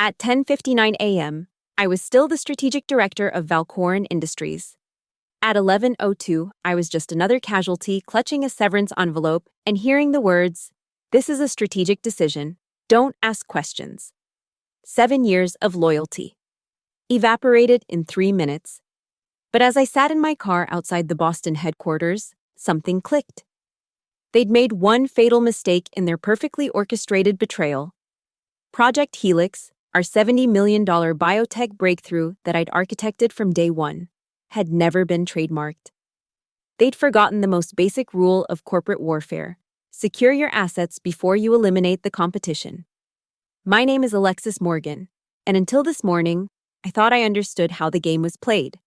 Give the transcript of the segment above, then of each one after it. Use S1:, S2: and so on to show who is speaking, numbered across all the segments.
S1: At 10:59 a.m., I was still the strategic director of Valcorin Industries. At 11:02, I was just another casualty clutching a severance envelope and hearing the words, "This is a strategic decision. Don't ask questions." 7 years of loyalty evaporated in 3 minutes. But as I sat in my car outside the Boston headquarters, something clicked. They'd made one fatal mistake in their perfectly orchestrated betrayal. Project Helix, our $70 million biotech breakthrough that I'd architected from day one, had never been trademarked. They'd forgotten the most basic rule of corporate warfare: secure your assets before you eliminate the competition. My name is Alexis Morgan, and until this morning, I thought I understood how the game was played.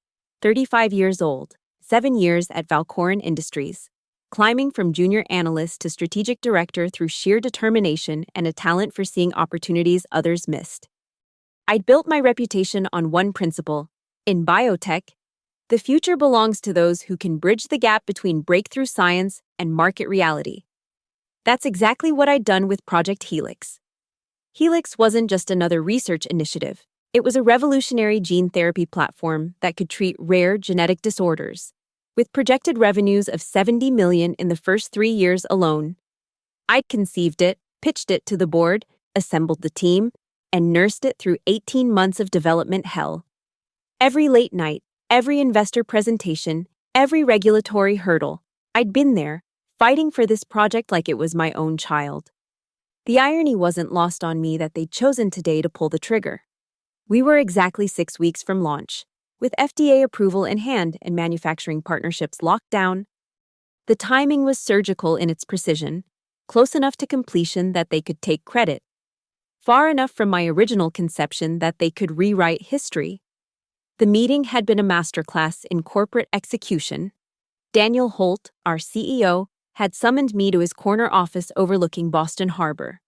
S1: 35 years old, 7 years at Valcorin Industries, climbing from junior analyst to strategic director through sheer determination and a talent for seeing opportunities others missed. I'd built my reputation on one principle: in biotech, the future belongs to those who can bridge the gap between breakthrough science and market reality. That's exactly what I'd done with Project Helix. Helix wasn't just another research initiative. It was a revolutionary gene therapy platform that could treat rare genetic disorders. With projected revenues of $70 million in the first 3 years alone, I'd conceived it, pitched it to the board, assembled the team, and nursed it through 18 months of development hell. Every late night, every investor presentation, every regulatory hurdle, I'd been there, fighting for this project like it was my own child. The irony wasn't lost on me that they'd chosen today to pull the trigger. We were exactly 6 weeks from launch, with FDA approval in hand and manufacturing partnerships locked down. The timing was surgical in its precision, close enough to completion that they could take credit, far enough from my original conception that they could rewrite history. The meeting had been a masterclass in corporate execution. Daniel Holt, our CEO, had summoned me to his corner office overlooking Boston Harbor.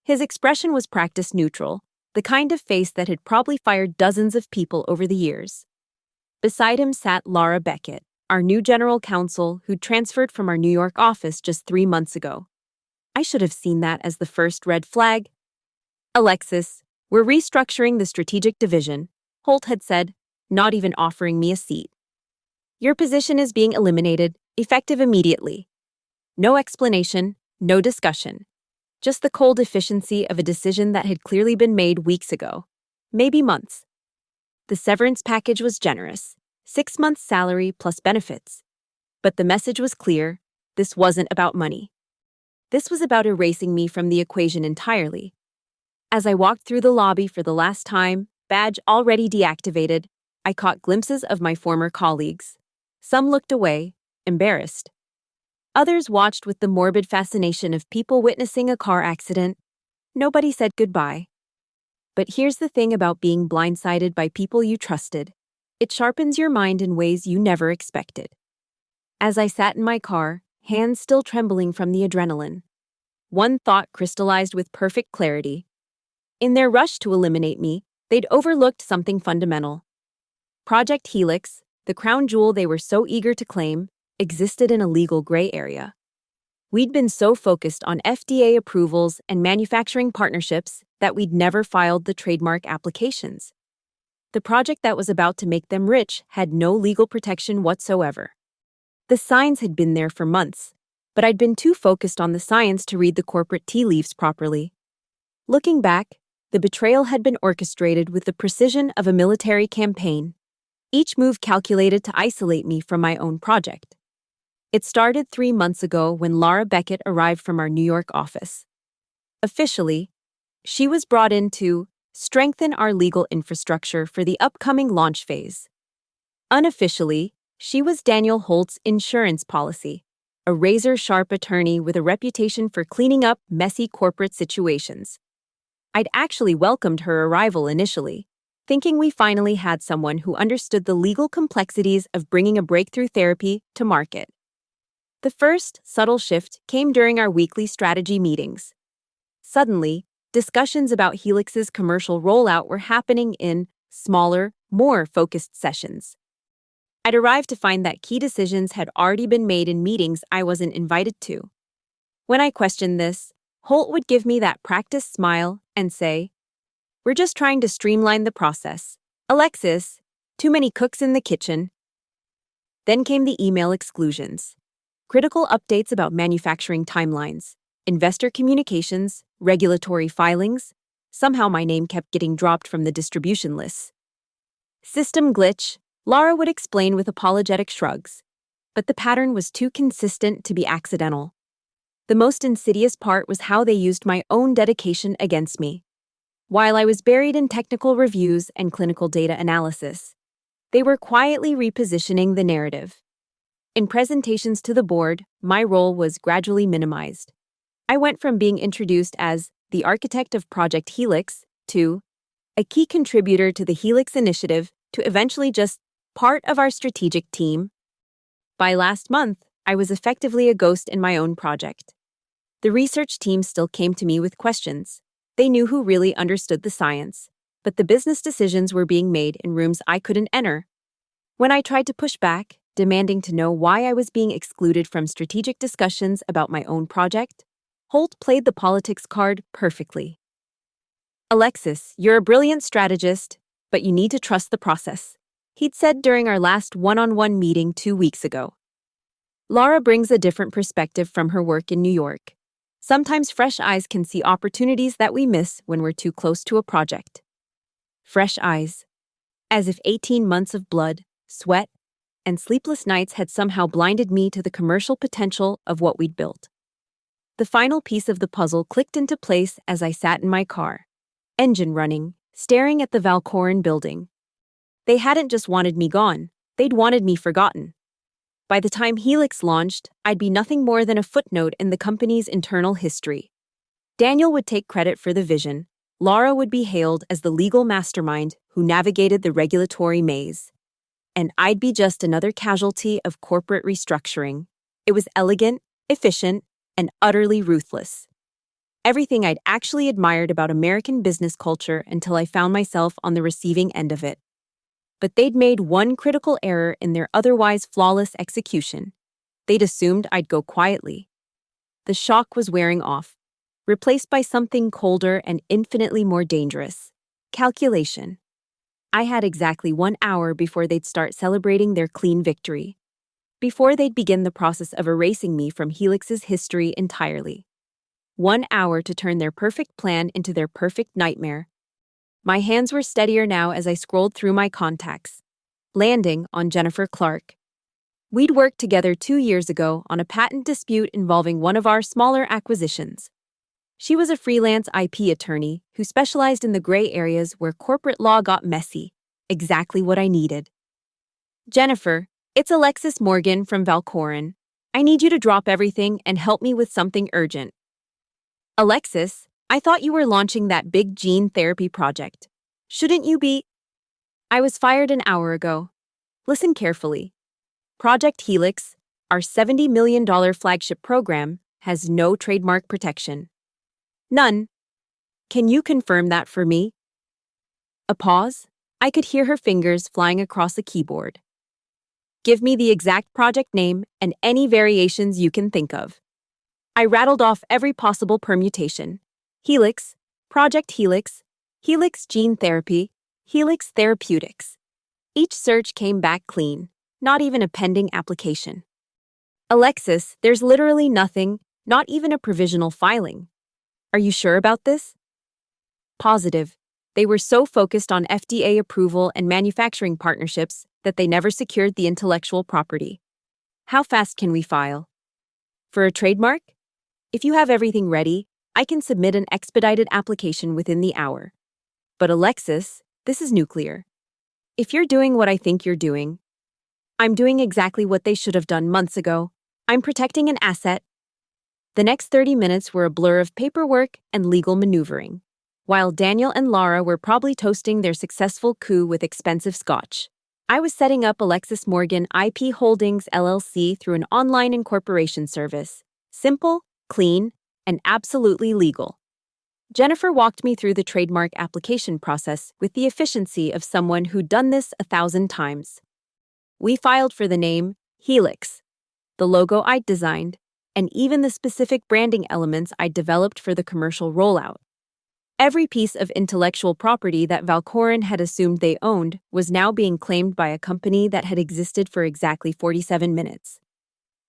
S1: His expression was practice neutral, the kind of face that had probably fired dozens of people over the years. Beside him sat Laura Beckett, our new general counsel who'd transferred from our New York office just 3 months ago. I should have seen that as the first red flag. "Alexis, we're restructuring the strategic division," Holt had said, not even offering me a seat. "Your position is being eliminated, effective immediately." No explanation, no discussion. Just the cold efficiency of a decision that had clearly been made weeks ago, maybe months. The severance package was generous, 6 months' salary plus benefits. But the message was clear: this wasn't about money. This was about erasing me from the equation entirely. As I walked through the lobby for the last time, badge already deactivated, I caught glimpses of my former colleagues. Some looked away, embarrassed. Others watched with the morbid fascination of people witnessing a car accident. Nobody said goodbye. But here's the thing about being blindsided by people you trusted: it sharpens your mind in ways you never expected. As I sat in my car, hands still trembling from the adrenaline, one thought crystallized with perfect clarity. In their rush to eliminate me, they'd overlooked something fundamental. Project Helix, the crown jewel they were so eager to claim, existed in a legal gray area. We'd been so focused on FDA approvals and manufacturing partnerships that we'd never filed the trademark applications. The project that was about to make them rich had no legal protection whatsoever. The signs had been there for months, but I'd been too focused on the science to read the corporate tea leaves properly. Looking back, the betrayal had been orchestrated with the precision of a military campaign, each move calculated to isolate me from my own project. It started 3 months ago when Laura Beckett arrived from our New York office. Officially, she was brought in to strengthen our legal infrastructure for the upcoming launch phase. Unofficially, she was Daniel Holt's insurance policy, a razor-sharp attorney with a reputation for cleaning up messy corporate situations. I'd actually welcomed her arrival initially, thinking we finally had someone who understood the legal complexities of bringing a breakthrough therapy to market. The first subtle shift came during our weekly strategy meetings. Suddenly, discussions about Helix's commercial rollout were happening in smaller, more focused sessions. I'd arrived to find that key decisions had already been made in meetings I wasn't invited to. When I questioned this, Holt would give me that practiced smile and say, We're just trying to streamline the process. Alexis, too many cooks in the kitchen. Then came the email exclusions. Critical updates about manufacturing timelines, investor communications, regulatory filings. Somehow my name kept getting dropped from the distribution lists. System glitch, Laura would explain with apologetic shrugs. But the pattern was too consistent to be accidental. The most insidious part was how they used my own dedication against me. While I was buried in technical reviews and clinical data analysis, they were quietly repositioning the narrative. In presentations to the board, my role was gradually minimized. I went from being introduced as the architect of Project Helix to a key contributor to the Helix initiative to eventually just part of our strategic team. By last month, I was effectively a ghost in my own project. The research team still came to me with questions. They knew who really understood the science, but the business decisions were being made in rooms I couldn't enter. When I tried to push back, demanding to know why I was being excluded from strategic discussions about my own project, Holt played the politics card perfectly. Alexis, you're a brilliant strategist, but you need to trust the process, he'd said during our last one-on-one meeting 2 weeks ago. Laura brings a different perspective from her work in New York. Sometimes fresh eyes can see opportunities that we miss when we're too close to a project. Fresh eyes. As if 18 months of blood, sweat, and sleepless nights had somehow blinded me to the commercial potential of what we'd built. The final piece of the puzzle clicked into place as I sat in my car, engine running, staring at the Valcorin building. They hadn't just wanted me gone, they'd wanted me forgotten. By the time Helix launched, I'd be nothing more than a footnote in the company's internal history. Daniel would take credit for the vision. Laura would be hailed as the legal mastermind who navigated the regulatory maze. And I'd be just another casualty of corporate restructuring. It was elegant, efficient, and utterly ruthless. Everything I'd actually admired about American business culture until I found myself on the receiving end of it. But they'd made one critical error in their otherwise flawless execution. They'd assumed I'd go quietly. The shock was wearing off, replaced by something colder and infinitely more dangerous: calculation. I had exactly 1 hour before they'd start celebrating their clean victory, before they'd begin the process of erasing me from Helix's history entirely. 1 hour to turn their perfect plan into their perfect nightmare. My hands were steadier now as I scrolled through my contacts, landing on Jennifer Clark. We'd worked together 2 years ago on a patent dispute involving one of our smaller acquisitions. She was a freelance IP attorney who specialized in the gray areas where corporate law got messy, exactly what I needed. Jennifer, it's Alexis Morgan from Valcorin. I need you to drop everything and help me with something urgent. Alexis, I thought you were launching that big gene therapy project. Shouldn't you be? I was fired an hour ago. Listen carefully. Project Helix, our $70 million flagship program, has no trademark protection. None. Can you confirm that for me? A pause. I could hear her fingers flying across the keyboard. Give me the exact project name and any variations you can think of. I rattled off every possible permutation. Helix, Project Helix, Helix Gene Therapy, Helix Therapeutics. Each search came back clean, not even a pending application. Alexis, there's literally nothing, not even a provisional filing. Are you sure about this? Positive. They were so focused on FDA approval and manufacturing partnerships that they never secured the intellectual property. How fast can we file? For a trademark? If you have everything ready, I can submit an expedited application within the hour. But Alexis, this is nuclear. If you're doing what I think you're doing, I'm doing exactly what they should have done months ago. I'm protecting an asset. The next 30 minutes were a blur of paperwork and legal maneuvering, while Daniel and Laura were probably toasting their successful coup with expensive scotch. I was setting up Alexis Morgan IP Holdings LLC through an online incorporation service. Simple, clean, and absolutely legal. Jennifer walked me through the trademark application process with the efficiency of someone who'd done this 1,000 times. We filed for the name Helix, the logo I'd designed, and even the specific branding elements I'd developed for the commercial rollout. Every piece of intellectual property that Valcorin had assumed they owned was now being claimed by a company that had existed for exactly 47 minutes.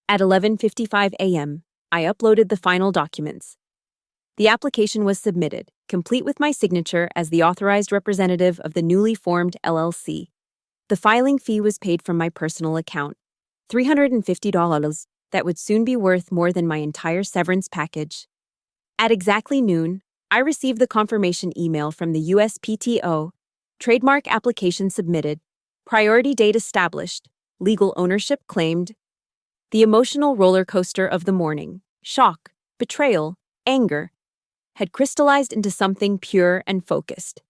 S1: At 11:55 a.m., I uploaded the final documents. The application was submitted, complete with my signature as the authorized representative of the newly formed LLC. The filing fee was paid from my personal account, $350, that would soon be worth more than my entire severance package. At exactly noon, I received the confirmation email from the USPTO, trademark application submitted, priority date established, legal ownership claimed. The emotional roller coaster of the morning, shock, betrayal, anger, had crystallized into something pure and focused.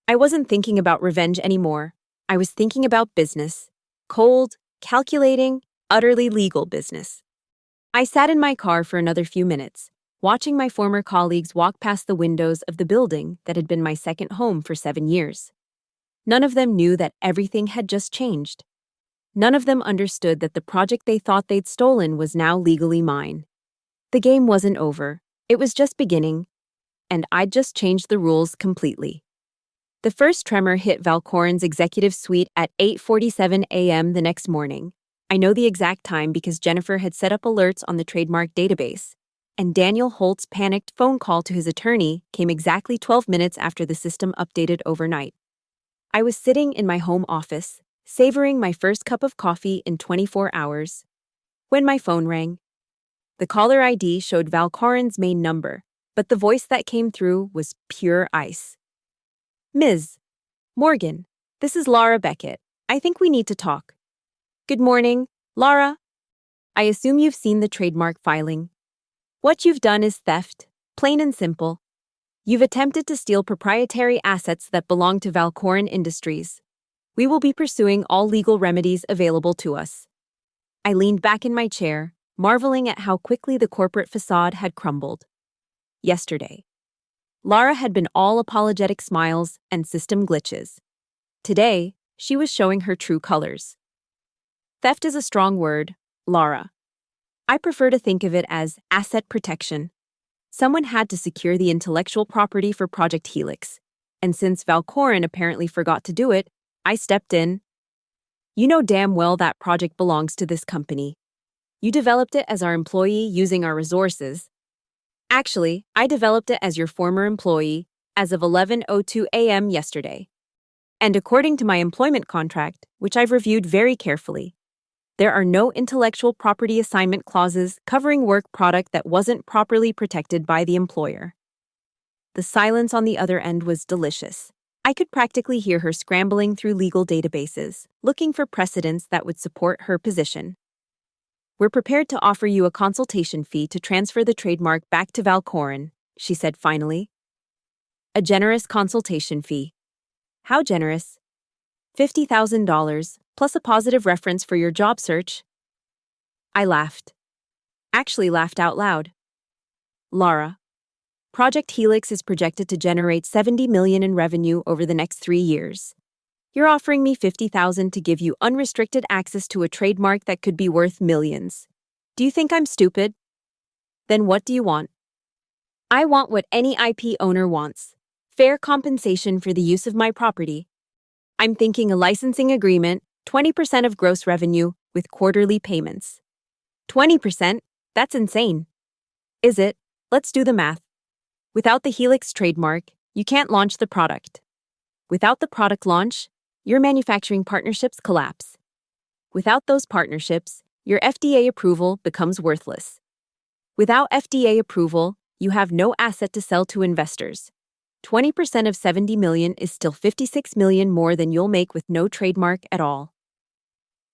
S1: I wasn't thinking about revenge anymore. I was thinking about business. Cold, calculating, utterly legal business. I sat in my car for another few minutes, watching my former colleagues walk past the windows of the building that had been my second home for 7 years. None of them knew that everything had just changed. None of them understood that the project they thought they'd stolen was now legally mine. The game wasn't over. It was just beginning, and I'd just changed the rules completely. The first tremor hit Valcorin's executive suite at 8:47 a.m. the next morning. I know the exact time because Jennifer had set up alerts on the trademark database, and Daniel Holt's panicked phone call to his attorney came exactly 12 minutes after the system updated overnight. I was sitting in my home office, savoring my first cup of coffee in 24 hours, when my phone rang. The caller ID showed Valcorin's main number, but the voice that came through was pure ice. Ms. Morgan, this is Laura Beckett. I think we need to talk. Good morning, Laura. I assume you've seen the trademark filing. What you've done is theft, plain and simple. You've attempted to steal proprietary assets that belong to Valcorin Industries. We will be pursuing all legal remedies available to us. I leaned back in my chair, marveling at how quickly the corporate facade had crumbled. Yesterday, Laura had been all apologetic smiles and system glitches. Today, she was showing her true colors. Theft is a strong word, Laura. I prefer to think of it as asset protection. Someone had to secure the intellectual property for Project Helix, and since Valcorin apparently forgot to do it, I stepped in. You know damn well that project belongs to this company. You developed it as our employee using our resources. Actually, I developed it as your former employee as of 11:02 a.m. yesterday. And according to my employment contract, which I've reviewed very carefully, there are no intellectual property assignment clauses covering work product that wasn't properly protected by the employer. The silence on the other end was delicious. I could practically hear her scrambling through legal databases, looking for precedents that would support her position. We're prepared to offer you a consultation fee to transfer the trademark back to Valcorin, she said finally. A generous consultation fee. How generous? $50,000, plus a positive reference for your job search. I laughed. Actually laughed out loud. Laura, Project Helix is projected to generate $70 million in revenue over the next 3 years. You're offering me $50,000 to give you unrestricted access to a trademark that could be worth millions. Do you think I'm stupid? Then what do you want? I want what any IP owner wants. Fair compensation for the use of my property. I'm thinking a licensing agreement, 20% of gross revenue, with quarterly payments. 20%? That's insane. Is it? Let's do the math. Without the Helix trademark, you can't launch the product. Without the product launch, your manufacturing partnerships collapse. Without those partnerships, your FDA approval becomes worthless. Without FDA approval, you have no asset to sell to investors. 20% of $70 million is still $56 million more than you'll make with no trademark at all.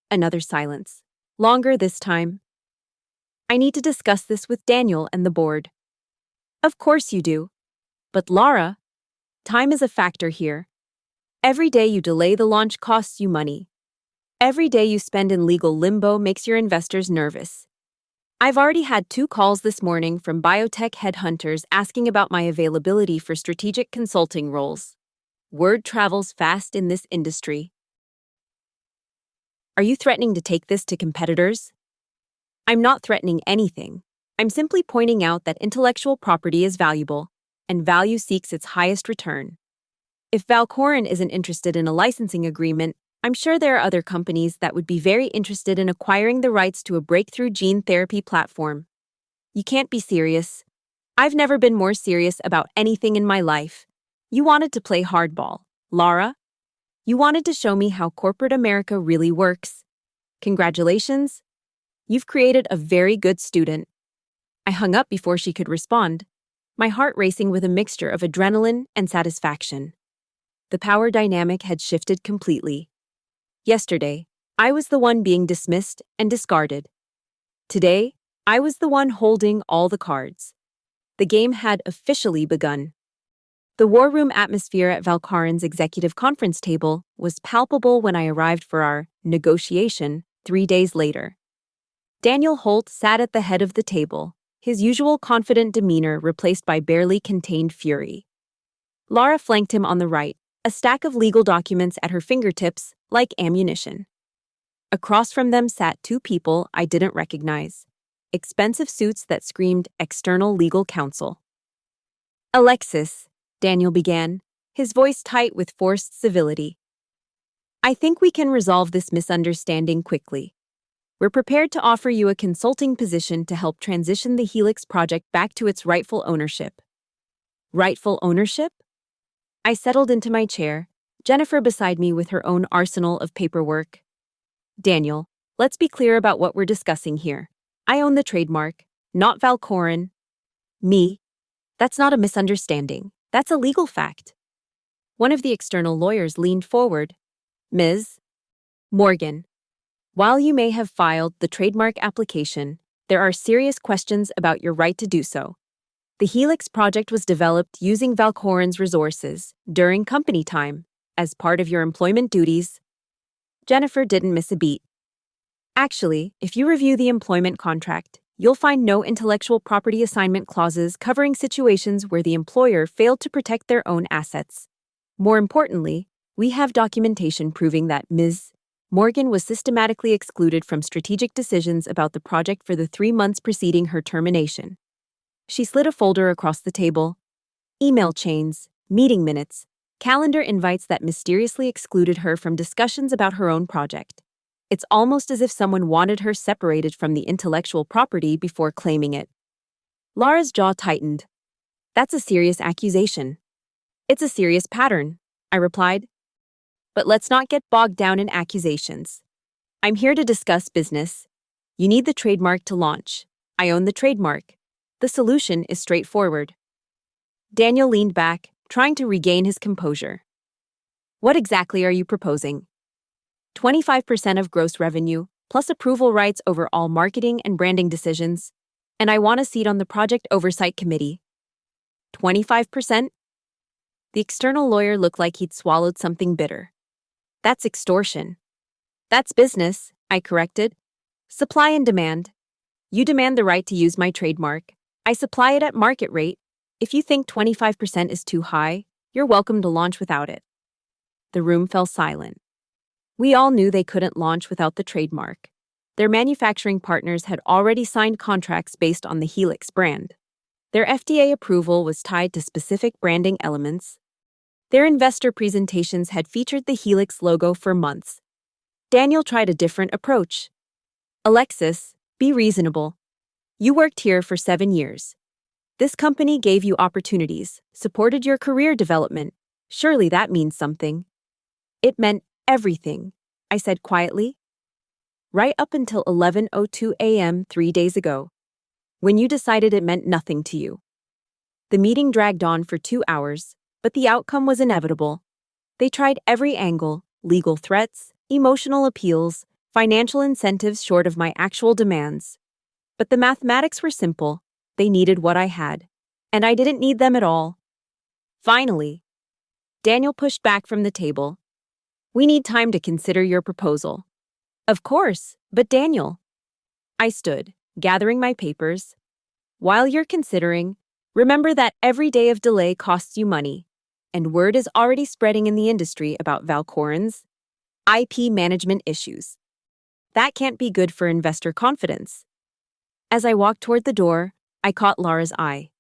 S1: Another silence. Longer this time. I need to discuss this with Daniel and the board. Of course you do. But Laura, time is a factor here. Every day you delay the launch costs you money. Every day you spend in legal limbo makes your investors nervous. I've already had 2 calls this morning from biotech headhunters asking about my availability for strategic consulting roles. Word travels fast in this industry. Are you threatening to take this to competitors? I'm not threatening anything. I'm simply pointing out that intellectual property is valuable, and value seeks its highest return. If Valcorin isn't interested in a licensing agreement, I'm sure there are other companies that would be very interested in acquiring the rights to a breakthrough gene therapy platform. You can't be serious. I've never been more serious about anything in my life. You wanted to play hardball, Laura. You wanted to show me how corporate America really works. Congratulations. You've created a very good student. I hung up before she could respond, my heart racing with a mixture of adrenaline and satisfaction. The power dynamic had shifted completely. Yesterday, I was the one being dismissed and discarded. Today, I was the one holding all the cards. The game had officially begun. The war room atmosphere at Valcorin's executive conference table was palpable when I arrived for our negotiation 3 days later. Daniel Holt sat at the head of the table, his usual confident demeanor replaced by barely contained fury. Laura flanked him on the right, a stack of legal documents at her fingertips like ammunition. Across from them sat two people I didn't recognize, expensive suits that screamed external legal counsel. Alexis, Daniel began, his voice tight with forced civility. I think we can resolve this misunderstanding quickly. We're prepared to offer you a consulting position to help transition the Helix project back to its rightful ownership. Rightful ownership? I settled into my chair, Jennifer beside me with her own arsenal of paperwork. Daniel, let's be clear about what we're discussing here. I own the trademark, not Valcorin. Me? That's not a misunderstanding. That's a legal fact. One of the external lawyers leaned forward. Ms. Morgan, while you may have filed the trademark application, there are serious questions about your right to do so. The Helix project was developed using Valcorin's resources during company time, as part of your employment duties. Jennifer didn't miss a beat. Actually, if you review the employment contract, you'll find no intellectual property assignment clauses covering situations where the employer failed to protect their own assets. More importantly, we have documentation proving that Ms. Morgan was systematically excluded from strategic decisions about the project for the 3 months preceding her termination. She slid a folder across the table. Email chains, meeting minutes, calendar invites that mysteriously excluded her from discussions about her own project. It's almost as if someone wanted her separated from the intellectual property before claiming it. Laura's jaw tightened. That's a serious accusation. It's a serious pattern, I replied. But let's not get bogged down in accusations. I'm here to discuss business. You need the trademark to launch. I own the trademark. The solution is straightforward. Daniel leaned back, trying to regain his composure. What exactly are you proposing? 25% of gross revenue, plus approval rights over all marketing and branding decisions, and I want a seat on the project oversight committee. 25%? The external lawyer looked like he'd swallowed something bitter. That's extortion. That's business, I corrected. Supply and demand. You demand the right to use my trademark. I supply it at market rate. If you think 25% is too high, you're welcome to launch without it. The room fell silent. We all knew they couldn't launch without the trademark. Their manufacturing partners had already signed contracts based on the Helix brand. Their FDA approval was tied to specific branding elements. Their investor presentations had featured the Helix logo for months. Daniel tried a different approach. Alexis, be reasonable. You worked here for 7 years. This company gave you opportunities, supported your career development. Surely that means something. It meant everything, I said quietly. Right up until 11:02 a.m. 3 days ago, when you decided it meant nothing to you. The meeting dragged on for 2 hours, but the outcome was inevitable. They tried every angle, legal threats, emotional appeals, financial incentives short of my actual demands. But the mathematics were simple. They needed what I had, and I didn't need them at all. Finally, Daniel pushed back from the table. We need time to consider your proposal. Of course, but Daniel. I stood, gathering my papers. While you're considering, remember that every day of delay costs you money, and word is already spreading in the industry about Valcorin's IP management issues. That can't be good for investor confidence. As I walked toward the door, I caught Laura's eye.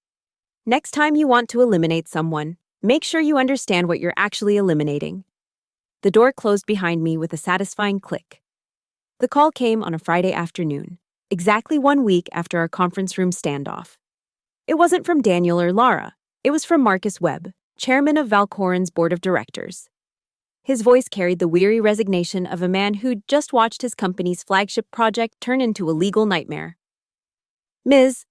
S1: Next time you want to eliminate someone, make sure you understand what you're actually eliminating. The door closed behind me with a satisfying click. The call came on a Friday afternoon, exactly 1 week after our conference room standoff. It wasn't from Daniel or Laura. It was from Marcus Webb, chairman of Valcoran's board of directors. His voice carried the weary resignation of a man who'd just watched his company's flagship project turn into a legal nightmare. Ms.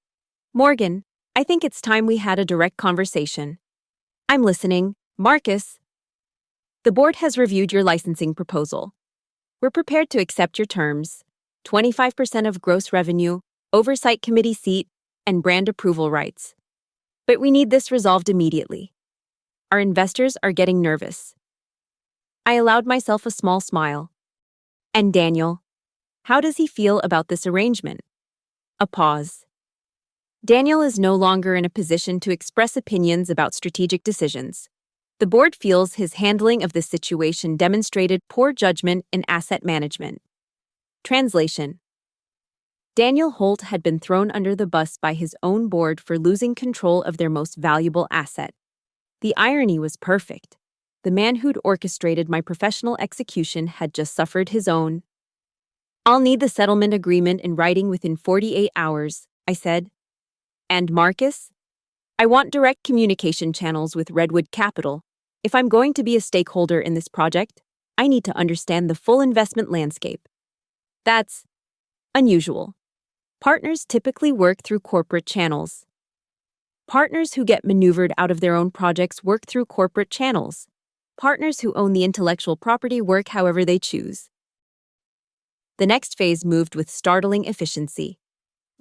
S1: Morgan, I think it's time we had a direct conversation. I'm listening. Marcus. The board has reviewed your licensing proposal. We're prepared to accept your terms: 25% of gross revenue, oversight committee seat, and brand approval rights. But we need this resolved immediately. Our investors are getting nervous. I allowed myself a small smile. And Daniel? How does he feel about this arrangement? A pause. Daniel is no longer in a position to express opinions about strategic decisions. The board feels his handling of this situation demonstrated poor judgment in asset management. Translation: Daniel Holt had been thrown under the bus by his own board for losing control of their most valuable asset. The irony was perfect. The man who'd orchestrated my professional execution had just suffered his own. I'll need the settlement agreement in writing within 48 hours, I said. And Marcus? I want direct communication channels with Redwood Capital. If I'm going to be a stakeholder in this project, I need to understand the full investment landscape. That's unusual. Partners typically work through corporate channels. Partners who get maneuvered out of their own projects work through corporate channels. Partners who own the intellectual property work however they choose. The next phase moved with startling efficiency.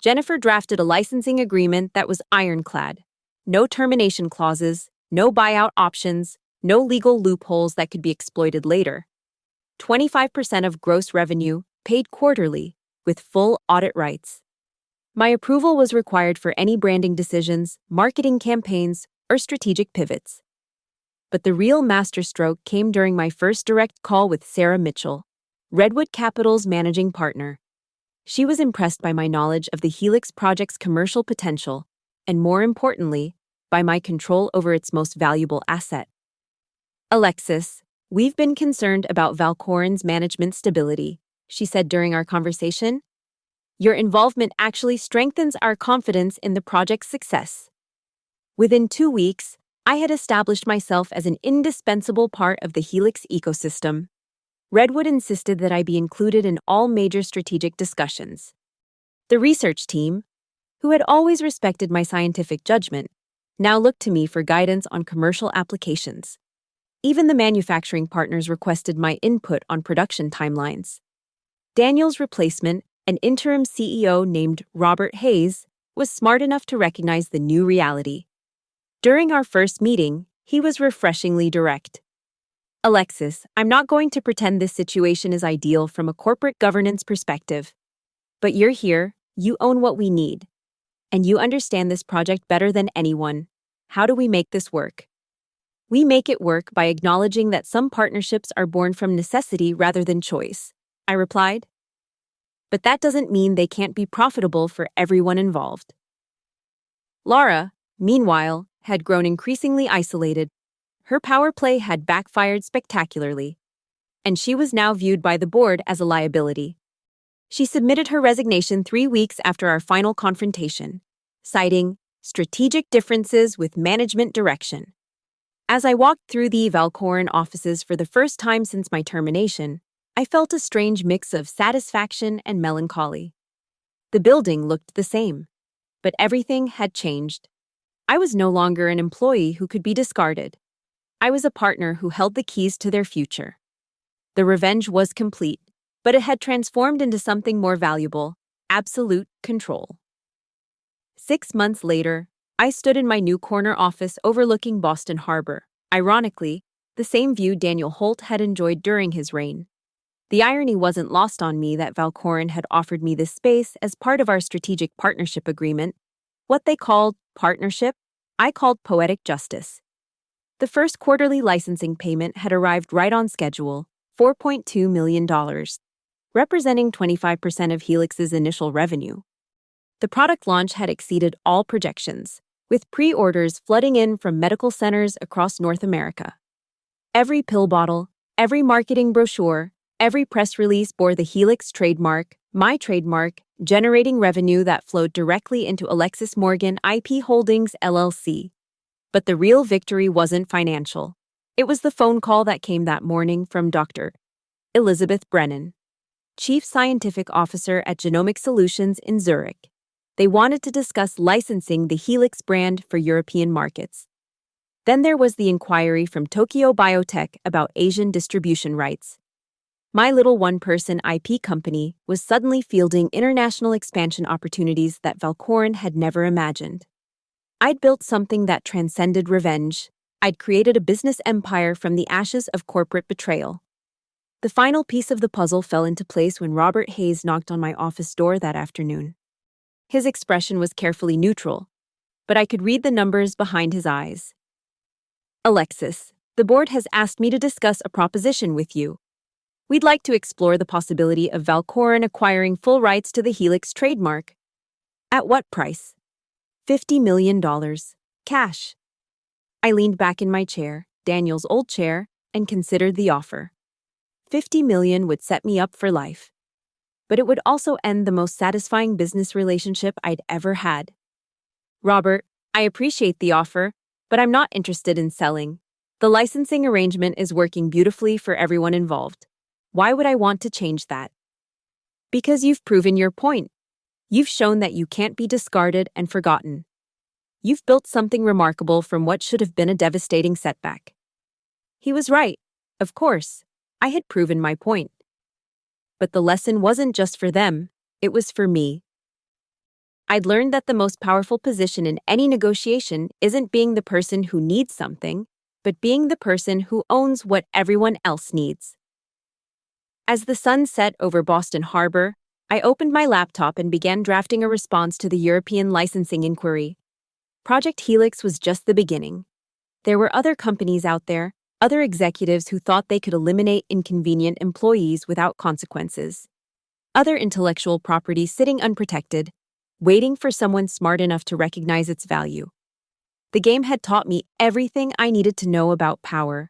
S1: Jennifer drafted a licensing agreement that was ironclad. No termination clauses, no buyout options, no legal loopholes that could be exploited later. 25% of gross revenue, paid quarterly, with full audit rights. My approval was required for any branding decisions, marketing campaigns, or strategic pivots. But the real masterstroke came during my first direct call with Sarah Mitchell, Redwood Capital's managing partner. She was impressed by my knowledge of the Helix project's commercial potential, and more importantly, by my control over its most valuable asset. Alexis, we've been concerned about Valcoran's management stability, she said during our conversation. Your involvement actually strengthens our confidence in the project's success. Within 2 weeks, I had established myself as an indispensable part of the Helix ecosystem. Redwood insisted that I be included in all major strategic discussions. The research team, who had always respected my scientific judgment, now looked to me for guidance on commercial applications. Even the manufacturing partners requested my input on production timelines. Daniel's replacement, an interim CEO named Robert Hayes, was smart enough to recognize the new reality. During our first meeting, he was refreshingly direct. Alexis, I'm not going to pretend this situation is ideal from a corporate governance perspective. But you're here, you own what we need. And you understand this project better than anyone. How do we make this work? We make it work by acknowledging that some partnerships are born from necessity rather than choice, I replied. But that doesn't mean they can't be profitable for everyone involved. Laura, meanwhile, had grown increasingly isolated. Her power play had backfired spectacularly, and she was now viewed by the board as a liability. She submitted her resignation 3 weeks after our final confrontation, citing strategic differences with management direction. As I walked through the Valcoran offices for the first time since my termination, I felt a strange mix of satisfaction and melancholy. The building looked the same, but everything had changed. I was no longer an employee who could be discarded. I was a partner who held the keys to their future. The revenge was complete, but it had transformed into something more valuable: absolute control. 6 months later, I stood in my new corner office overlooking Boston Harbor, ironically, the same view Daniel Holt had enjoyed during his reign. The irony wasn't lost on me that Valcoran had offered me this space as part of our strategic partnership agreement. What they called partnership, I called poetic justice. The first quarterly licensing payment had arrived right on schedule, $4.2 million, representing 25% of Helix's initial revenue. The product launch had exceeded all projections, with pre-orders flooding in from medical centers across North America. Every pill bottle, every marketing brochure, every press release bore the Helix trademark, my trademark, generating revenue that flowed directly into Alexis Morgan IP Holdings LLC. But the real victory wasn't financial. It was the phone call that came that morning from Dr. Elizabeth Brennan, Chief Scientific Officer at Genomic Solutions in Zurich. They wanted to discuss licensing the Helix brand for European markets. Then there was the inquiry from Tokyo Biotech about Asian distribution rights. My little one-person IP company was suddenly fielding international expansion opportunities that Valcorin had never imagined. I'd built something that transcended revenge. I'd created a business empire from the ashes of corporate betrayal. The final piece of the puzzle fell into place when Robert Hayes knocked on my office door that afternoon. His expression was carefully neutral, but I could read the numbers behind his eyes. Alexis, the board has asked me to discuss a proposition with you. We'd like to explore the possibility of Valcorin acquiring full rights to the Helix trademark. At what price? $50 million. Cash. I leaned back in my chair, Daniel's old chair, and considered the offer. $50 million would set me up for life. But it would also end the most satisfying business relationship I'd ever had. Robert, I appreciate the offer, but I'm not interested in selling. The licensing arrangement is working beautifully for everyone involved. Why would I want to change that? Because you've proven your point. You've shown that you can't be discarded and forgotten. You've built something remarkable from what should have been a devastating setback. He was right. Of course, I had proven my point. But the lesson wasn't just for them, it was for me. I'd learned that the most powerful position in any negotiation isn't being the person who needs something, but being the person who owns what everyone else needs. As the sun set over Boston Harbor, I opened my laptop and began drafting a response to the European licensing inquiry. Project Helix was just the beginning. There were other companies out there, other executives who thought they could eliminate inconvenient employees without consequences. Other intellectual property sitting unprotected, waiting for someone smart enough to recognize its value. The game had taught me everything I needed to know about power,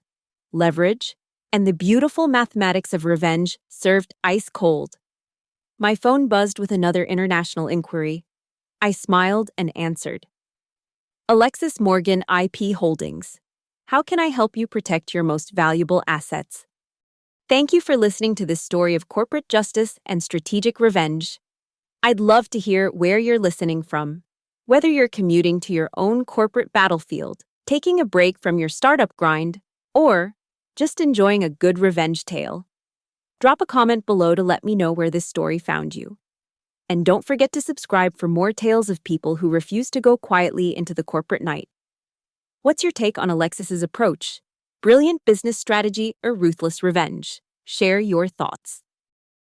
S1: leverage, and the beautiful mathematics of revenge served ice cold. My phone buzzed with another international inquiry. I smiled and answered. Alexis Morgan IP Holdings. How can I help you protect your most valuable assets? Thank you for listening to this story of corporate justice and strategic revenge. I'd love to hear where you're listening from. Whether you're commuting to your own corporate battlefield, taking a break from your startup grind, or just enjoying a good revenge tale. Drop a comment below to let me know where this story found you. And don't forget to subscribe for more tales of people who refuse to go quietly into the corporate night. What's your take on Alexis's approach? Brilliant business strategy or ruthless revenge? Share your thoughts.